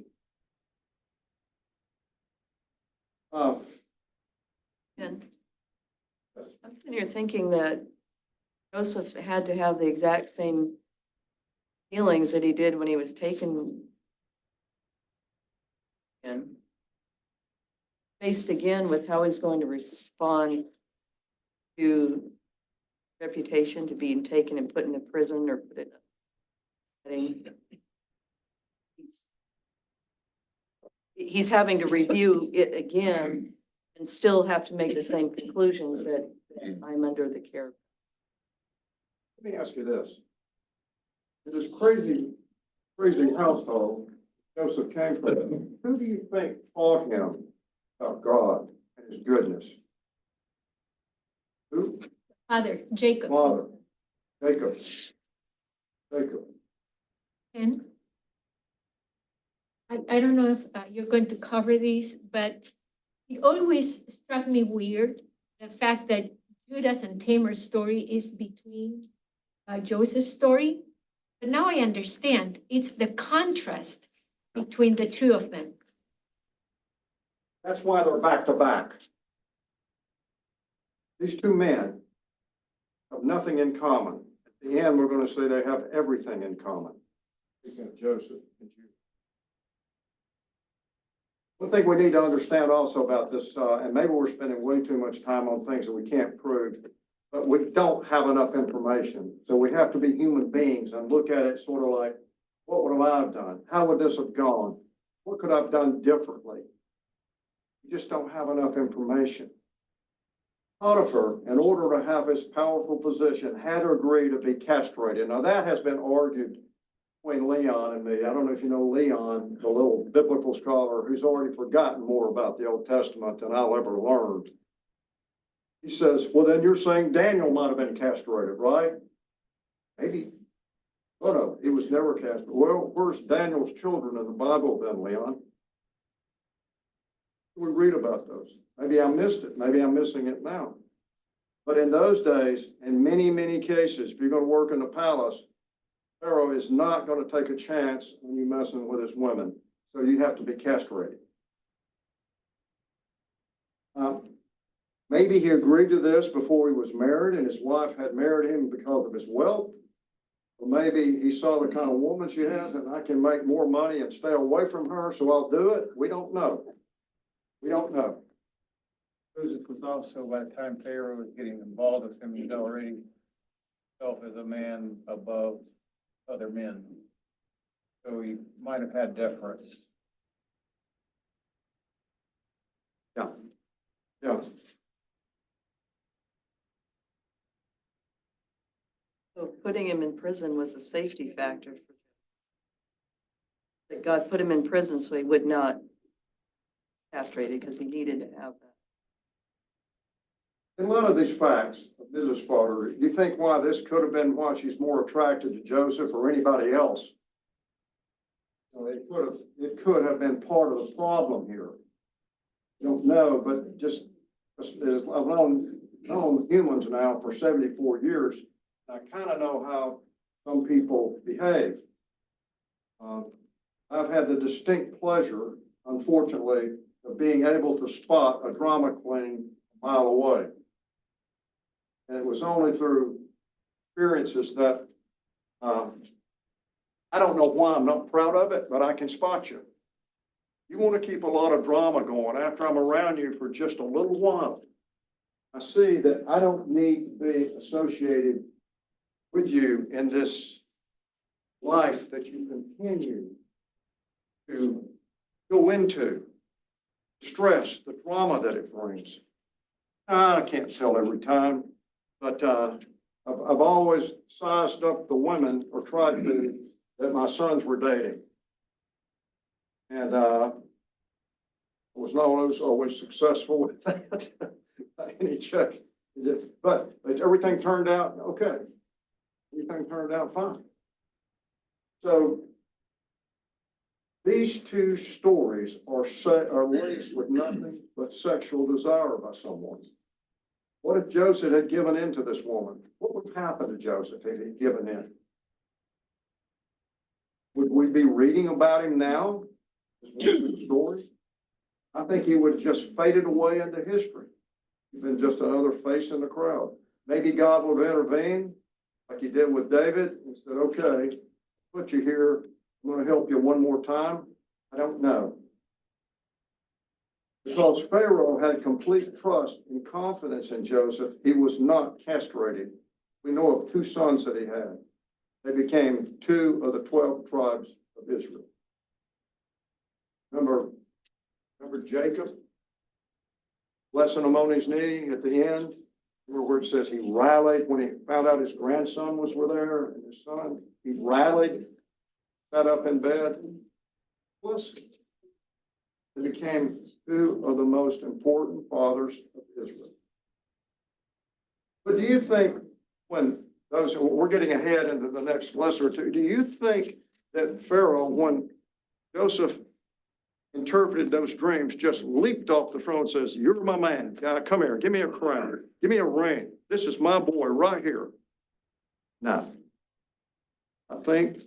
And I'm sitting here thinking that Joseph had to have the exact same feelings that he did when he was taken and faced again with how he's going to respond to reputation, to being taken and put in a prison or put in a setting. He's having to review it again and still have to make the same conclusions that I'm under the care. Let me ask you this. In this crazy household Joseph came from, who do you think taught him about God and his goodness? Who? Father, Jacob. Father. Jacob. Jacob. And I don't know if you're going to cover these, but it always struck me weird, the fact that Judah's and Tamar's story is between Joseph's story. But now I understand, it's the contrast between the two of them. That's why they're back to back. These two men have nothing in common. At the end, we're going to say they have everything in common. Speaking of Joseph and Judah. One thing we need to understand also about this, and maybe we're spending way too much time on things that we can't prove, but we don't have enough information. So we have to be human beings and look at it sort of like, what would I have done? How would this have gone? What could I have done differently? We just don't have enough information. Potiphar, in order to have his powerful position, had to agree to be castrated. Now that has been argued between Leon and me. I don't know if you know Leon, the little biblical scholar who's already forgotten more about the Old Testament than I'll ever learn. He says, well, then you're saying Daniel might have been castrated, right? Maybe. Oh, no, he was never castrated. Well, where's Daniel's children in the Bible then, Leon? We read about those. Maybe I missed it. Maybe I'm missing it now. But in those days, in many, many cases, if you're going to work in the palace, Pharaoh is not going to take a chance when you're messing with his women. So you have to be castrated. Maybe he agreed to this before he was married and his wife had married him because of his wealth. Or maybe he saw the kind of woman she has and I can make more money and stay away from her, so I'll do it. We don't know. We don't know. Joseph was also, by the time Pharaoh was getting involved with him, he'd already felt as a man above other men. So he might have had deference. Yeah. Yeah. So putting him in prison was a safety factor. That God put him in prison so he would not castrated because he needed to have that. In a lot of these facts of business fodder, you think why this could have been why she's more attracted to Joseph or anybody else? So it could have been part of the problem here. Don't know, but just as I've known humans now for 74 years, I kind of know how some people behave. I've had the distinct pleasure, unfortunately, of being able to spot a drama queen a mile away. And it was only through experiences that I don't know why I'm not proud of it, but I can spot you. You want to keep a lot of drama going after I'm around you for just a little while. I see that I don't need to be associated with you in this life that you continue to go into. Stress, the drama that it brings. I can't tell every time, but I've always sized up the women, or tried to, that my sons were dating. And I was not always successful with that. Any check, but everything turned out okay. Everything turned out fine. So these two stories are laced with nothing but sexual desire by someone. What if Joseph had given in to this woman? What would happen to Joseph if he'd given in? Would we be reading about him now? This one story? I think he would have just faded away into history. He'd been just another face in the crowd. Maybe God would have intervened like he did with David and said, okay, put you here. I'm going to help you one more time. I don't know. Because Pharaoh had complete trust and confidence in Joseph, he was not castrated. We know of 2 sons that he had. They became 2 of the 12 tribes of Israel. Remember Jacob? Blessing him on his knee at the end. Remember where it says he rallied when he found out his grandson was there and his son. He rallied, sat up in bed. Blessed. They became 2 of the most important fathers of Israel. But do you think when we're getting ahead into the next lesson or two, do you think that Pharaoh, when Joseph interpreted those dreams, just leaped off the throne and says, you're my man, God, come here, give me a crown, give me a ring. This is my boy right here. No. I think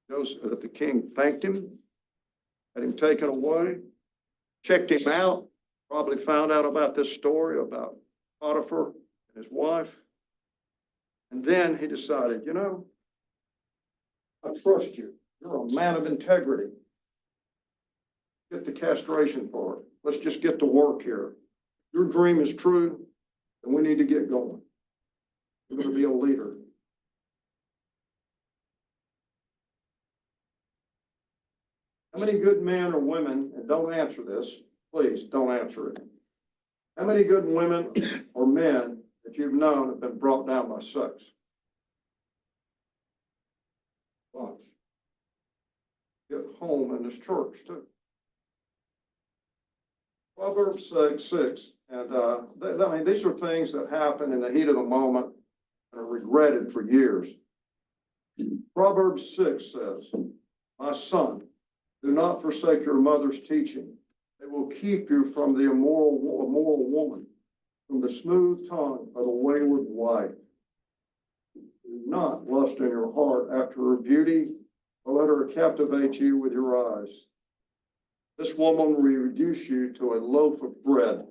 that the king thanked him, had him taken away, checked him out, probably found out about this story about Potiphar and his wife. And then he decided, I trust you. You're a man of integrity. Get the castration for it. Let's just get to work here. Your dream is true, and we need to get going. You're going to be a leader. How many good men or women, and don't answer this, please don't answer it. How many good women or men that you've known have been brought down by sex? Bunch. Get home in this church too. Proverbs 6, and these are things that happen in the heat of the moment and are regretted for years. Proverbs 6 says, my son, do not forsake your mother's teaching. They will keep you from the immoral woman, from the smooth tongue of the wayward wife. Do not lust in your heart after her beauty, or let her captivate you with your eyes. This woman will reduce you to a loaf of bread.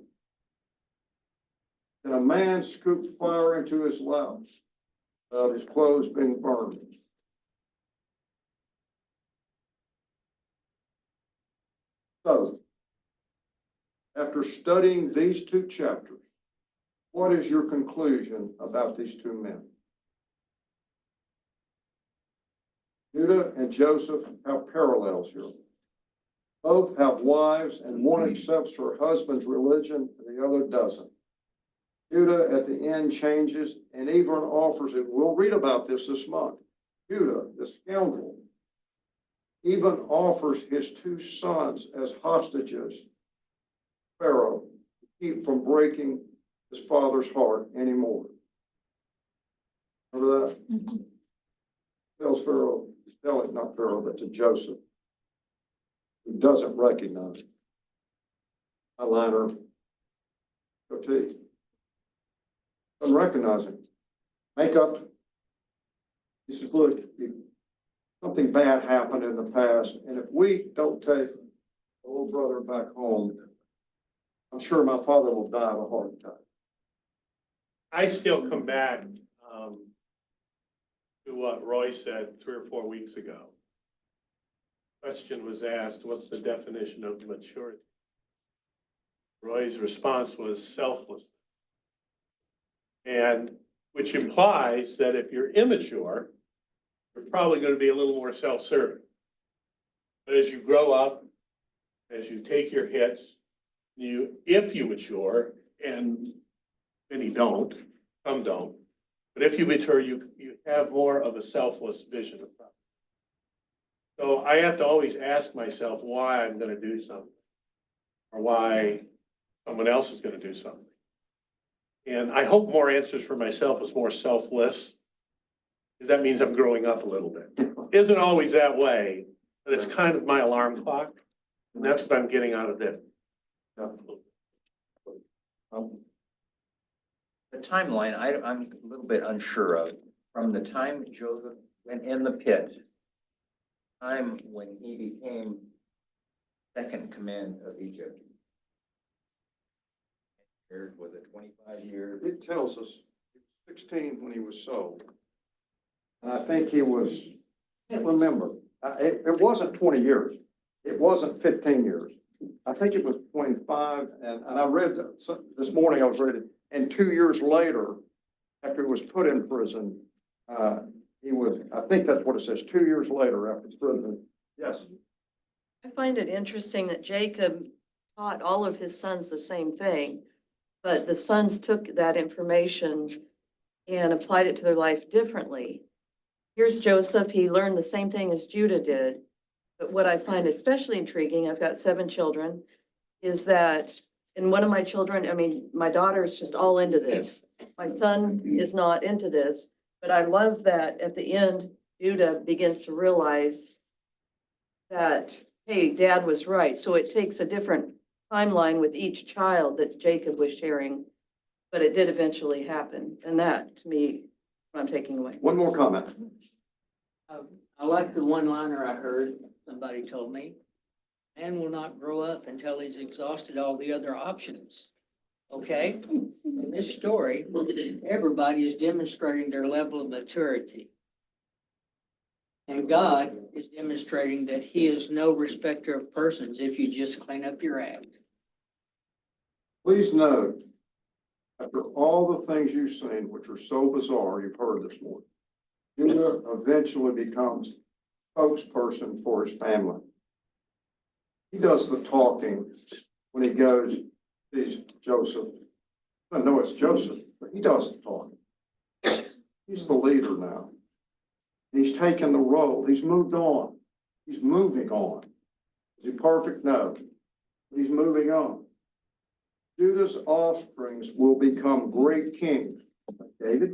Can a man scoop fire into his lap of his clothes being burned. So, after studying these two chapters, what is your conclusion about these two men? Judah and Joseph have parallels here. Both have wives, and one accepts her husband's religion and the other doesn't. Judah at the end changes and even offers it. We'll read about this month. Judah, the scoundrel, even offers his two sons as hostages, Pharaoh, to keep from breaking his father's heart anymore. Remember that? Tells Pharaoh, telling not Pharaoh, but to Joseph, who doesn't recognize him. Eyeliner, goatee. Doesn't recognize him. Makeup. He says, look, something bad happened in the past, and if we don't take a little brother back home, I'm sure my father will die of a heart attack. I still come back, to what Roy said 3 or 4 weeks ago. Question was asked, what's the definition of maturity? Roy's response was selfless. And which implies that if you're immature, you're probably going to be a little more self-serving. But as you grow up, as you take your hits, if you mature, and many don't, some don't, but if you mature, you have more of a selfless vision of life. So I have to always ask myself why I'm going to do something, or why someone else is going to do something. And I hope more answers for myself is more selfless. That means I'm growing up a little bit. Isn't always that way, but it's kind of my alarm clock. And that's what I'm getting out of this. The timeline, I'm a little bit unsure of, from the time Joseph went in the pit, time when he became second command of Egypt. Was it 25 years? It tells us he was 16 when he was sold. And I think he was, I can't remember. It wasn't 20 years. It wasn't 15 years. I think it was 25. And I read this morning, I was reading, and 2 years later, after he was put in prison, he was, I think that's what it says, 2 years later after prison. Yes. I find it interesting that Jacob taught all of his sons the same thing, but the sons took that information and applied it to their life differently. Here's Joseph, he learned the same thing as Judah did. But what I find especially intriguing, I've got 7 children, is that, and one of my children, I mean, my daughter is just all into this. My son is not into this, but I love that at the end, Judah begins to realize that, hey, dad was right. So it takes a different timeline with each child that Jacob was sharing, but it did eventually happen. And that, to me, what I'm taking away. One more comment. I like the one-liner I heard, somebody told me. Man will not grow up until he's exhausted all the other options. Okay? In this story, everybody is demonstrating their level of maturity. And God is demonstrating that he is no respecter of persons if you just clean up your act. Please note, after all the things you've seen, which are so bizarre, you've heard this morning, Judah eventually becomes spokesperson for his family. He does the talking when he goes, sees Joseph. I know it's Joseph, but he does the talking. He's the leader now. He's taken the role. He's moved on. He's moving on. Is he perfect? No. But he's moving on. Judah's offsprings will become great kings. David.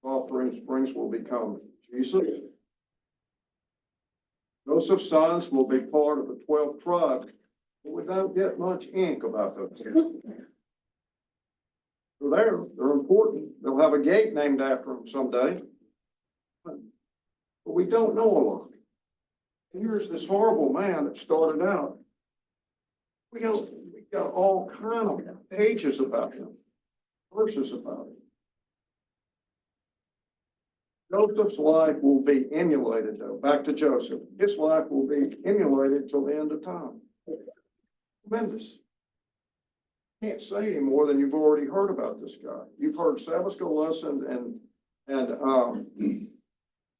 Offsprings will become Jesus. Joseph's sons will be part of the 12 tribes, but we don't get much ink about those. They're important. They'll have a gate named after them someday. But we don't know a lot. And here's this horrible man that started out. We got all kind of pages about him, verses about him. Joseph's life will be emulated though, back to Joseph. His life will be emulated till the end of time. Tremendous. Can't say any more than you've already heard about this guy. You've heard Sabbath school lesson and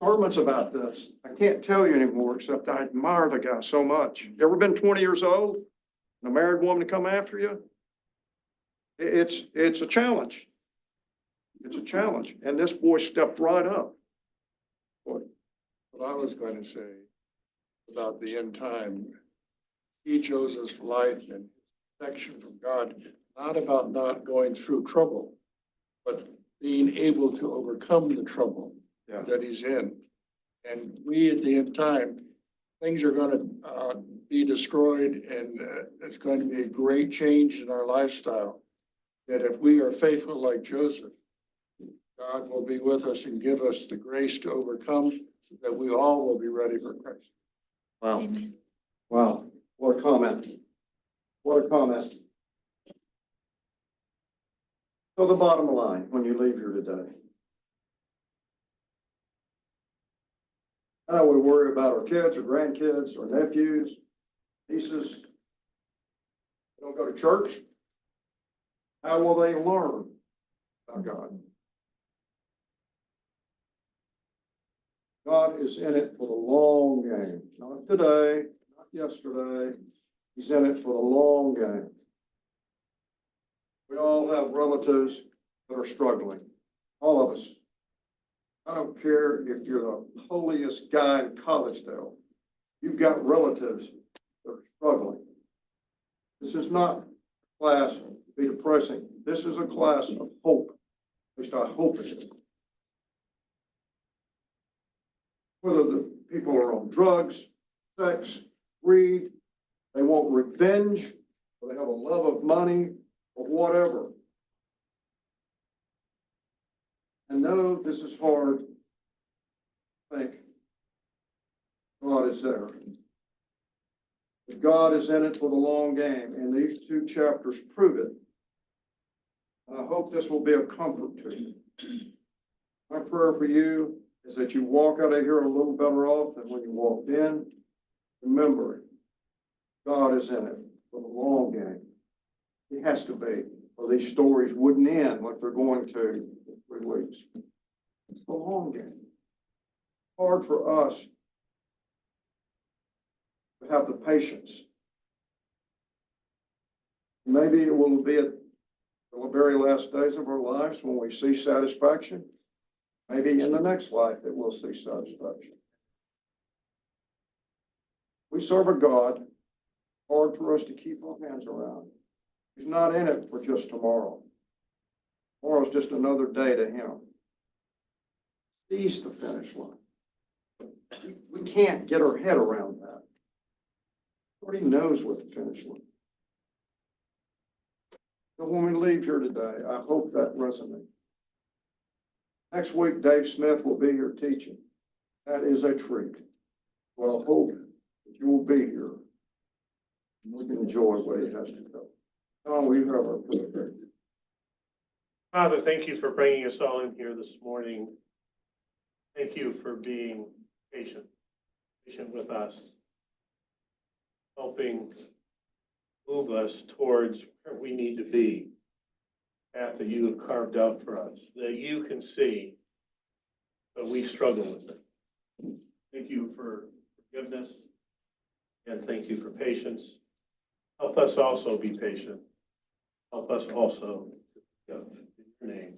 sermons about this. I can't tell you anymore, except I admire the guy so much. You ever been 20 years old and a married woman to come after you? It's a challenge. It's a challenge. And this boy stepped right up. What I was going to say about the end time, see Joseph's life and protection from God, not about not going through trouble, but being able to overcome the trouble that he's in. And we at the end time, things are going to be destroyed, and it's going to be a great change in our lifestyle. That if we are faithful like Joseph, God will be with us and give us the grace to overcome, so that we all will be ready for Christ. Wow. Amen. Wow. What a comment. What a comment. So the bottom line, when you leave here today, how we worry about our kids or grandkids or nephews, nieces. They don't go to church. How will they learn about God? God is in it for the long game, not today, not yesterday. He's in it for the long game. We all have relatives that are struggling, all of us. I don't care if you're the holiest guy in Collegedale. You've got relatives that are struggling. This is not a class to be depressing. This is a class of hope. At least I hope it is. Whether the people are on drugs, sex, greed, they want revenge, or they have a love of money, or whatever. I know this is hard. I think God is there. But God is in it for the long game, and these two chapters prove it. And I hope this will be a comfort to you. My prayer for you is that you walk out of here a little better off than when you walked in. Remember, God is in it for the long game. He has to be, or these stories wouldn't end like they're going to in 3 weeks. It's the long game. Hard for us to have the patience. Maybe it will be at the very last days of our lives when we see satisfaction. Maybe in the next life that we'll see satisfaction. We serve a God hard for us to keep our hands around. He's not in it for just tomorrow. Tomorrow's just another day to him. He's the finish line. We can't get our head around that. He already knows what the finish line is. So when we leave here today, I hope that resonates. Next week, Dave Smith will be here teaching. That is a treat. Well, I hope that you will be here and we can enjoy what he has to tell. Tom, we have our prayer. Father, thank you for bringing us all in here this morning. Thank you for being patient with us, helping move us towards where we need to be, path that you have carved out for us, that you can see, but we struggle with it. Thank you for forgiveness, and thank you for patience. Help us also be patient. Help us also forgive. In your name.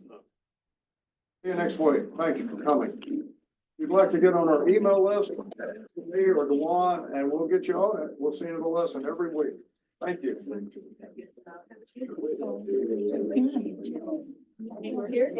See you next week. Thank you for coming. If you'd like to get on our email list, me or Dewan, and we'll get you on it. We'll see you in the lesson every week. Thank you. Here,